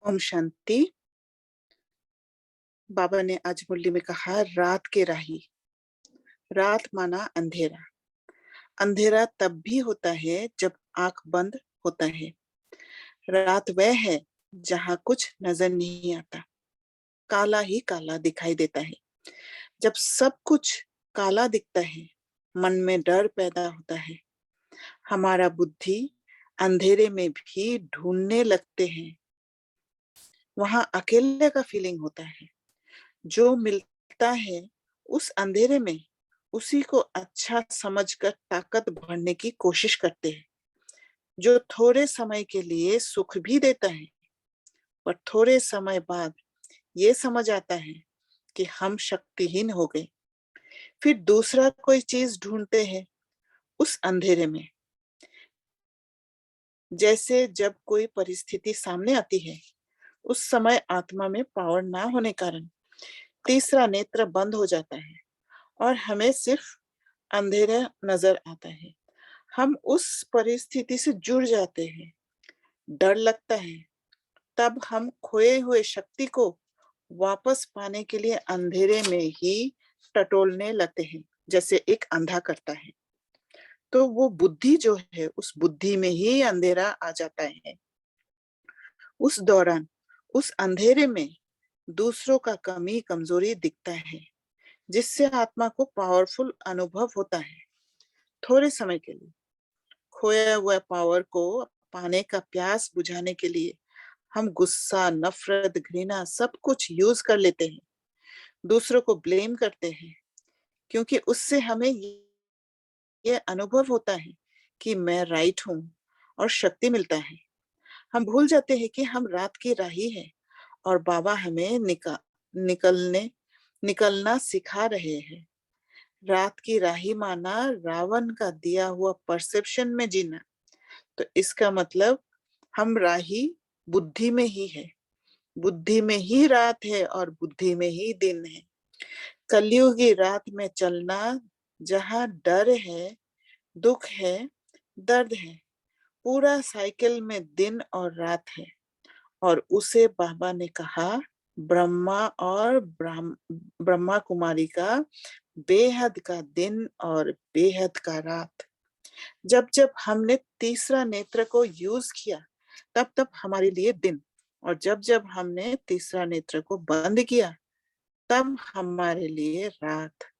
ओम शांति। बाबा ने आज मुरली में कहा, रात के राही। रात माना अंधेरा। अंधेरा तब भी होता है जब आंख बंद होता है। रात वह है जहां कुछ नजर नहीं आता, काला ही काला दिखाई देता है। जब सब कुछ काला दिखता है, मन में डर पैदा होता है। हमारा बुद्धि अंधेरे में भी ढूंढने लगते हैं। वहां अकेले का फीलिंग होता है। जो मिलता है उस अंधेरे में, उसी को अच्छा समझकर ताकत भरने की कोशिश करते हैं। जो थोड़े समय के लिए सुख भी देता है, पर थोड़े समय बाद ये समझ आता है कि हम शक्तिहीन हो गए। फिर दूसरा कोई चीज ढूंढते हैं उस अंधेरे में। जैसे जब कोई परिस्थिति सामने आती है, उस समय आत्मा में पावर ना होने कारण तीसरा नेत्र बंद हो जाता है और हमें सिर्फ अंधेरा नजर आता है। हम उस परिस्थिति से जुड़ जाते हैं, डर लगता है। तब हम खोए हुए शक्ति को वापस पाने के लिए अंधेरे में ही टटोलने लगते हैं, जैसे एक अंधा करता है। तो वो बुद्धि जो है, उस बुद्धि में ही अंधेरा आ जाता है। उस दौरान उस अंधेरे में दूसरों का कमी कमजोरी दिखता है, जिससे आत्मा को पावरफुल अनुभव होता है। थोड़े समय के लिए खोया हुआ पावर को पाने का प्यास बुझाने के लिए हम गुस्सा, नफरत, घृणा सब कुछ यूज कर लेते हैं। दूसरों को ब्लेम करते हैं, क्योंकि उससे हमें ये अनुभव होता है कि मैं राइट हूँ और शक्ति मिलता है। हम भूल जाते हैं कि हम रात की राही हैं और बाबा हमें निकलने निकलना सिखा रहे हैं। रात की राही माना रावण का दिया हुआ परसेप्शन में जीना। तो इसका मतलब हम राही बुद्धि में ही है। बुद्धि में ही रात है और बुद्धि में ही दिन है। कलयुगी रात में चलना, जहां डर है, दुख है, दर्द है। पूरा साइकिल में दिन और रात है। और उसे बाबा ने कहा, ब्रह्मा और ब्रह्मा कुमारी का बेहद का दिन और बेहद का रात। जब जब हमने तीसरा नेत्र को यूज किया, तब तब हमारे लिए दिन, और जब जब हमने तीसरा नेत्र को बंद किया, तब हमारे लिए रात।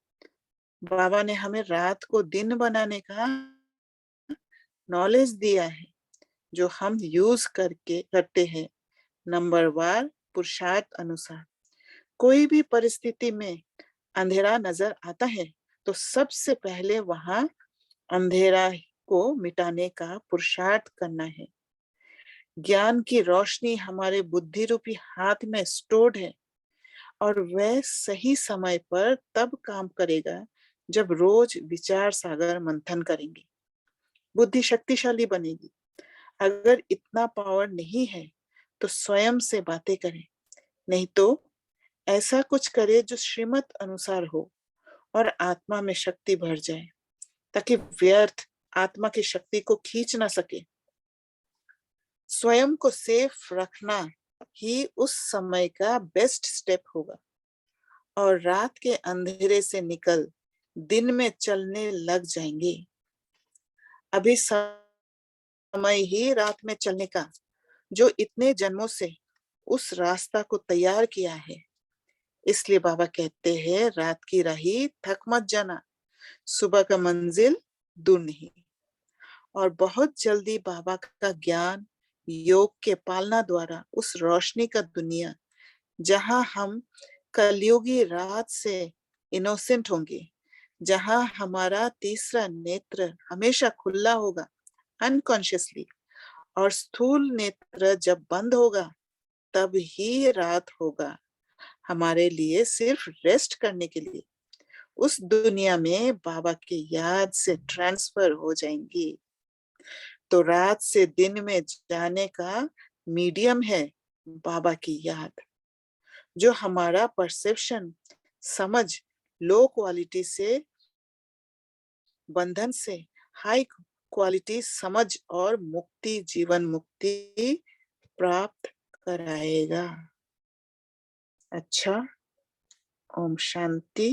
बाबा ने हमें रात को दिन बनाने का नॉलेज दिया है, जो हम यूज करते हैं नंबर वार पुरुषार्थ अनुसार। कोई भी परिस्थिति में अंधेरा नजर आता है, तो सबसे पहले वहां अंधेरा को मिटाने का पुरुषार्थ करना है। ज्ञान की रोशनी हमारे बुद्धि रूपी हाथ में स्टोर्ड है, और वह सही समय पर तब काम करेगा जब रोज विचार सागर मंथन करेंगे। बुद्धि शक्तिशाली बनेगी। अगर इतना पावर नहीं है तो स्वयं से बातें करें, नहीं तो ऐसा कुछ करे जो श्रीमत अनुसार हो और आत्मा में शक्ति भर जाए, ताकि व्यर्थ आत्मा की शक्ति को खींच ना सके। स्वयं को सेफ रखना ही उस समय का बेस्ट स्टेप होगा, और रात के अंधेरे से निकल दिन में चलने लग जाएंगे। अभी समय ही रात में चलने का, जो इतने जन्मों से उस रास्ता को तैयार किया है। इसलिए बाबा कहते हैं, रात की राही थक मत जाना, सुबह का मंजिल दूर नहीं। और बहुत जल्दी बाबा का ज्ञान योग के पालना द्वारा उस रोशनी का दुनिया, जहां हम कलयुगी रात से इनोसेंट होंगे, जहां हमारा तीसरा नेत्र हमेशा खुला होगा अनकॉन्शियसली, और स्थूल नेत्र जब बंद होगा, तब ही रात होगा हमारे लिए सिर्फ रेस्ट करने के लिए। उस दुनिया में बाबा की याद से ट्रांसफर हो जाएंगी। तो रात से दिन में जाने का मीडियम है बाबा की याद, जो हमारा परसेप्शन समझ लो क्वालिटी से बंधन से हाई क्वालिटी समझ और मुक्ति, जीवन मुक्ति प्राप्त कराएगा। अच्छा, ओम शांति।